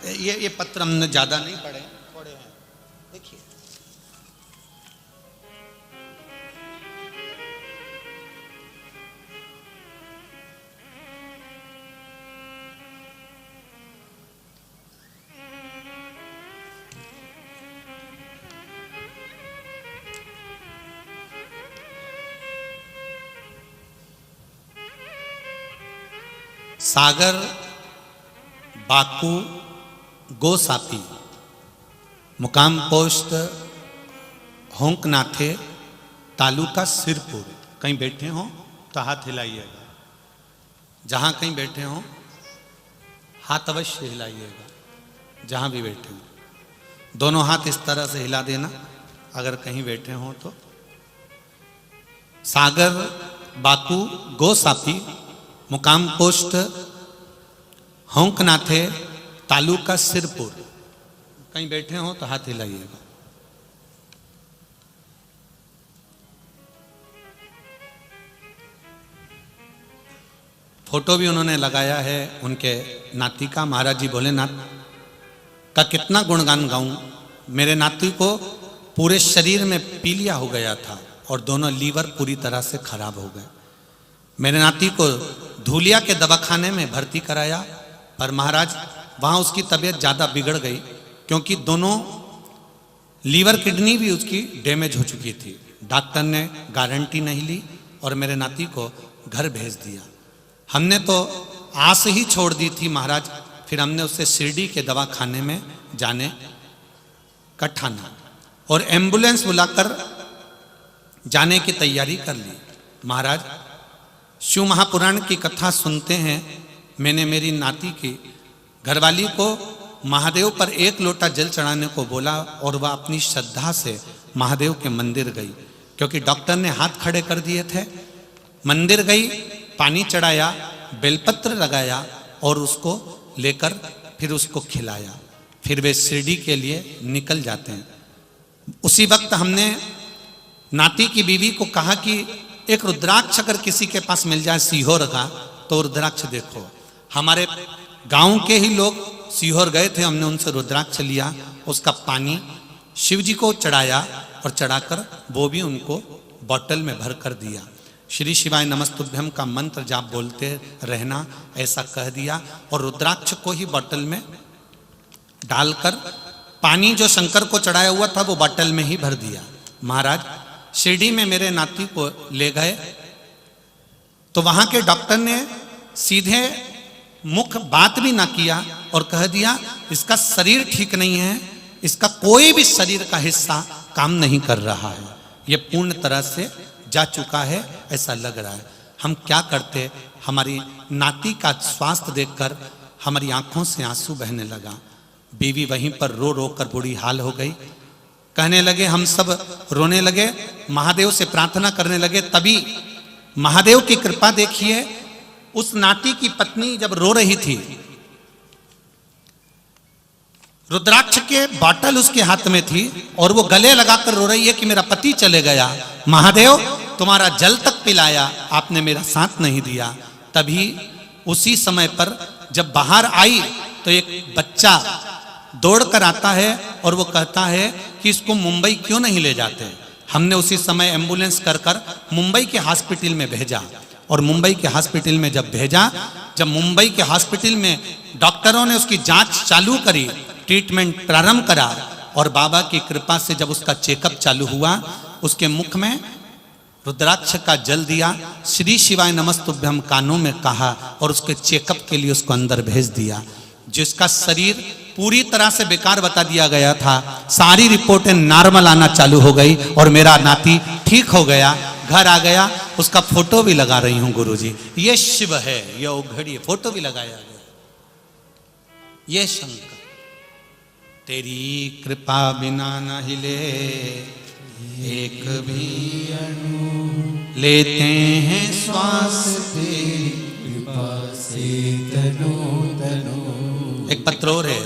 ये पत्र हमने ज़्यादा नहीं पढ़े, थोड़े हैं, देखिए। सागर बाकू गोसापी, मुकाम पोस्ट होंकनाथे, तालुका सिरपुर। कहीं बैठे हो तो हाथ हिलाइएगा, जहाँ कहीं बैठे हो हाथ अवश्य हिलाइएगा, जहाँ भी बैठे हो दोनों हाथ इस तरह से हिला देना अगर कहीं बैठे हो तो। सागर बाकू गोसापी, मुकाम पोस्ट होंकनाथे, तालुका सिरपुर। कहीं बैठे हो तो हाथ हिलाइएगा। फोटो भी उन्होंने लगाया है उनके नाती का। महाराज जी भोलेनाथ का कितना गुणगान गाऊं। मेरे नाती को पूरे शरीर में पीलिया हो गया था और दोनों लीवर पूरी तरह से खराब हो गए। मेरे नाती को धूलिया के दवाखाने में भर्ती कराया, पर महाराज वहाँ उसकी तबीयत ज़्यादा बिगड़ गई, क्योंकि दोनों लीवर किडनी भी उसकी डैमेज हो चुकी थी। डॉक्टर ने गारंटी नहीं ली और मेरे नाती को घर भेज दिया। हमने तो आस ही छोड़ दी थी महाराज। फिर हमने उससे शिरडी के दवाखाने में जाने का ठाना और एम्बुलेंस बुलाकर जाने की तैयारी कर ली। महाराज शिव महापुराण की कथा सुनते हैं। मैंने मेरी नाती की घरवाली को महादेव पर 1 लोटा जल चढ़ाने को बोला और वह अपनी श्रद्धा से महादेव के मंदिर गई, क्योंकि डॉक्टर ने हाथ खड़े कर दिए थे। मंदिर गई, पानी चढ़ाया, बेलपत्र लगाया और उसको लेकर फिर उसको खिलाया। फिर वे शिरडी के लिए निकल जाते हैं। उसी वक्त हमने नाती की बीवी को कहा कि एक रुद्राक्ष अगर किसी के पास मिल जाए सीहोर का, तो रुद्राक्ष देखो। हमारे गांव के ही लोग सीहोर गए थे, हमने उनसे रुद्राक्ष लिया, उसका पानी शिव जी को चढ़ाया और चढ़ाकर वो भी उनको बोतल में भर कर दिया। श्री शिवाय नमस्तुभ्यम का मंत्र जाप बोलते रहना, ऐसा कह दिया और रुद्राक्ष को ही बोतल में डालकर पानी जो शंकर को चढ़ाया हुआ था वो बोतल में ही भर दिया। महाराज शिरडी में मेरे नाती को ले गए तो वहां के डॉक्टर ने सीधे मुख बात भी ना किया और कह दिया इसका शरीर ठीक नहीं है, इसका कोई भी शरीर का हिस्सा काम नहीं कर रहा है, ये पूर्ण तरह से जा चुका है, ऐसा लग रहा है। हम क्या करते। हमारी नाती का स्वास्थ्य देखकर हमारी आंखों से आंसू बहने लगा। बीवी वहीं पर रो रो कर बुरी हाल हो गई। कहने लगे, हम सब रोने लगे, महादेव से प्रार्थना करने लगे। तभी महादेव की कृपा देखिए, उस नाती की पत्नी जब रो रही थी, रुद्राक्ष के बोतल उसके हाथ में थी और वो गले लगाकर रो रही है कि मेरा पति चले गया, महादेव तुम्हारा जल तक पिलाया, आपने मेरा साथ नहीं दिया। तभी उसी समय पर जब बाहर आई तो एक बच्चा दौड़कर आता है और वो कहता है कि इसको मुंबई क्यों नहीं ले जाते। हमने उसी समय एम्बुलेंस कर मुंबई के हॉस्पिटल में भेजा और मुंबई के हॉस्पिटल में जब भेजा, जब मुंबई के हॉस्पिटल में डॉक्टरों ने उसकी जांच चालू करी, ट्रीटमेंट प्रारंभ करा और बाबा की कृपा से जब उसका चेकअप चालू हुआ, उसके मुख में रुद्राक्ष का जल दिया, श्री शिवाय नमस्तुभ्यम कानों में कहा और उसके चेकअप के लिए उसको अंदर भेज दिया। जिसका शरीर पूरी तरह से बेकार बता दिया गया था, सारी रिपोर्टें नॉर्मल आना चालू हो गई और मेरा नाती ठीक हो गया, घर आ गया। उसका फोटो भी लगा रही हूं गुरुजी। ये शिव है, ये उघड़ी, फोटो भी लगाया गया। ये शंकर तेरी कृपा बिना न हिले एक भी अणु, लेते हैं श्वास तेरी कृपा से तनो तनो। एक पत्र और है,